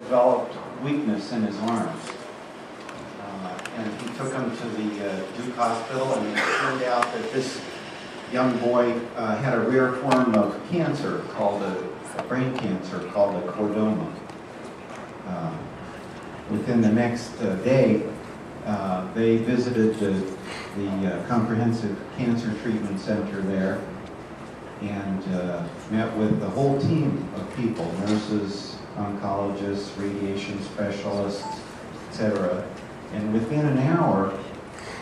developed weakness in his arms. And he took him to the Duke Hospital, and it turned out that this young boy had a rare form of cancer called a brain cancer called a chordoma. Within the next day, they visited the Comprehensive Cancer Treatment Center there and met with the whole team of people, nurses, oncologists, radiation specialists, etc. And within an hour,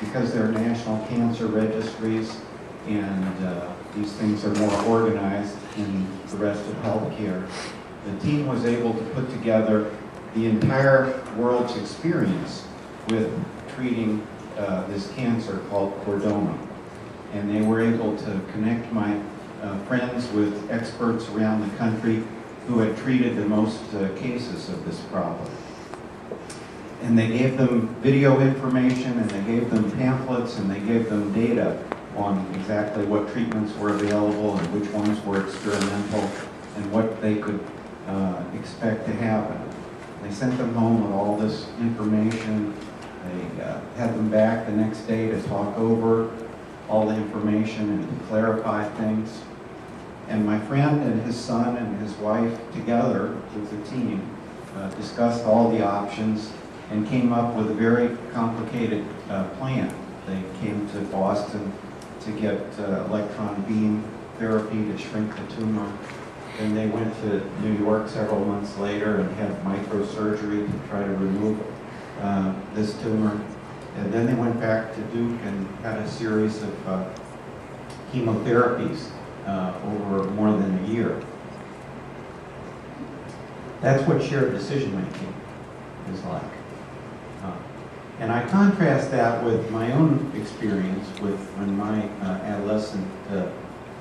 because they're national cancer registries and these things are more organized in the rest of healthcare, the team was able to put together the entire world's experience with treating this cancer called chordoma. And they were able to connect my friends with experts around the country who had treated the most cases of this problem. And they gave them video information, and they gave them pamphlets, and they gave them data on exactly what treatments were available and which ones were experimental and what they could expect to happen. They sent them home with all this information. They had them back the next day to talk over all the information and to clarify things. And my friend and his son and his wife together with the team discussed all the options and came up with a very complicated plan. They came to Boston to get electron beam therapy to shrink the tumor. Then they went to New York several months later and had microsurgery to try to remove this tumor. And then they went back to Duke and had a series of chemotherapies over more than a year. That's what shared decision making is like. And I contrast that with my own experience with when my adolescent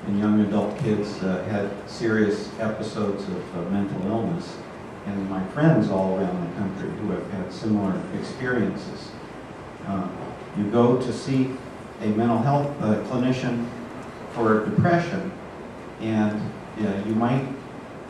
and young adult kids had serious episodes of mental illness, and my friends all around the country who have had similar experiences. You go to see a mental health clinician for depression, and you might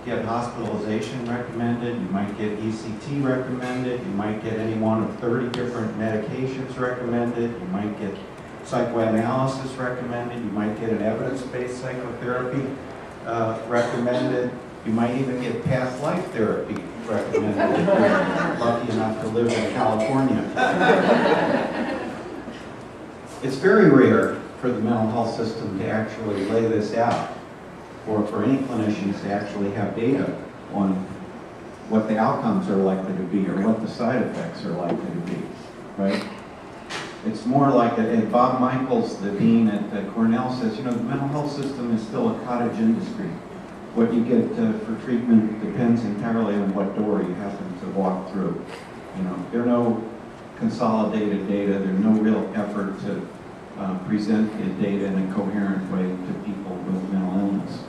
get hospitalization recommended, you might get ECT recommended, you might get any one of 30 different medications recommended, you might get psychoanalysis recommended, you might get an evidence-based psychotherapy recommended, you might even get past life therapy recommended if you're lucky enough to live in California. It's very rare for the mental health system to actually lay this out, or for any clinicians to actually have data on what the outcomes are likely to be or what the side effects are likely to be, right? It's more like, and Bob Michaels, the dean at Cornell, says, the mental health system is still a cottage industry. What you get for treatment depends entirely on what door you happen to walk through. There are no consolidated data, there's no real effort to present the data in a coherent way to people with mental illness.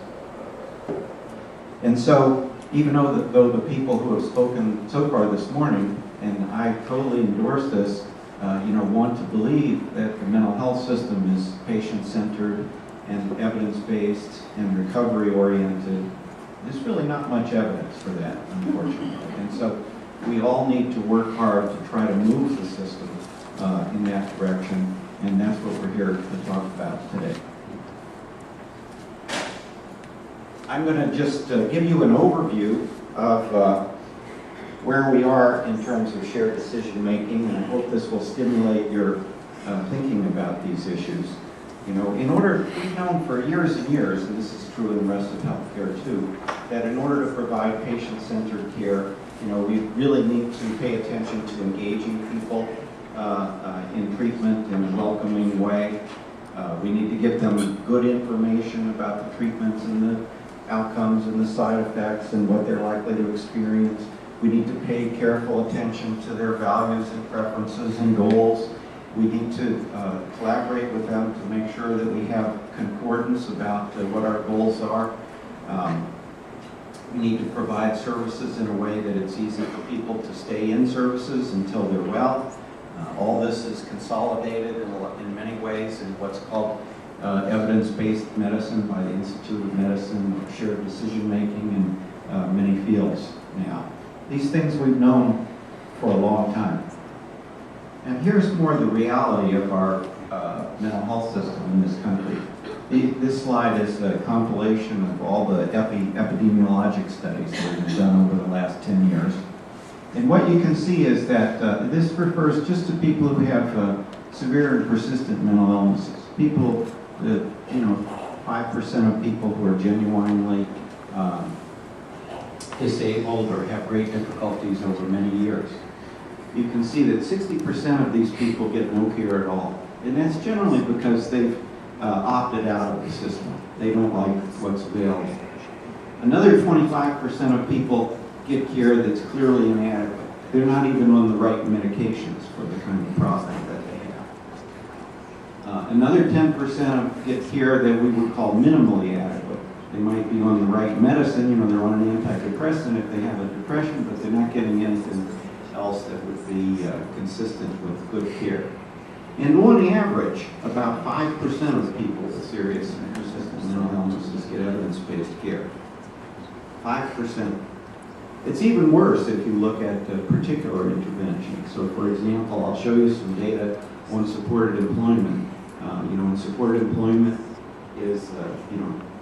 And so, even though the people who have spoken so far this morning, and I totally endorse this, want to believe that the mental health system is patient-centered and evidence-based and recovery-oriented, there's really not much evidence for that, unfortunately. And so, we all need to work hard to try to move the system in that direction, and that's what we're here to talk about today. I'm going to just give you an overview of where we are in terms of shared decision making, and I hope this will stimulate your thinking about these issues. We've known for years and years, and this is true in the rest of healthcare too, that in order to provide patient-centered care, we really need to pay attention to engaging people in treatment in a welcoming way. We need to give them good information about the treatments and the outcomes and the side effects and what they're likely to experience. We need to pay careful attention to their values and preferences and goals. We need to collaborate with them to make sure that we have concordance about what our goals are. We need to provide services in a way that it's easy for people to stay in services until they're well. All this is consolidated in many ways in what's called evidence-based medicine by the Institute of Medicine, shared decision-making in many fields now. These things we've known for a long time. And here's more the reality of our mental health system in this country. This slide is a compilation of all the epidemiologic studies that have been done over the last 10 years. And what you can see is that this refers just to people who have severe and persistent mental illnesses. People that, 5% of people who are genuinely disabled or have great difficulties over many years. You can see that 60% of these people get no care at all. And that's generally because they've opted out of the system. They don't like what's available. Another 25% of people get care that's clearly inadequate. They're not even on the right medications for the kind of problem that they have. Another 10% get care that we would call minimally adequate. They might be on the right medicine, they're on an antidepressant if they have a depression, but they're not getting anything else that would be consistent with good care. And on average, about 5% of people with serious and persistent mental illnesses get evidence-based care. 5%. It's even worse if you look at particular interventions. So, for example, I'll show you some data on supported employment. Supported employment is,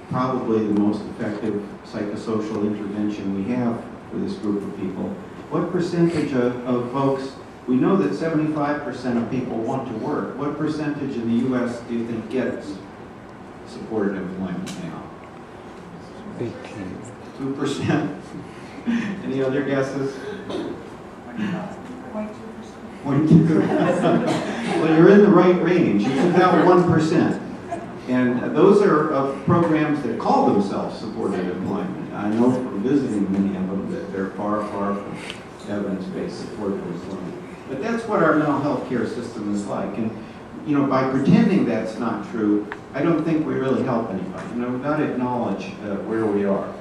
probably the most effective psychosocial intervention we have for this group of people. What percentage of folks, we know that 75% of people want to work. What percentage in the U.S. do you think gets supported employment now? 2%. Any other guesses? 0.2%. Well, you're in the right range. It's about 1%. And those are programs that call themselves supported employment. I know from visiting many of them that they're far, far from evidence-based supported employment. But that's what our mental health care system is like. And, by pretending that's not true, I don't think we really help anybody. We've got to acknowledge where we are.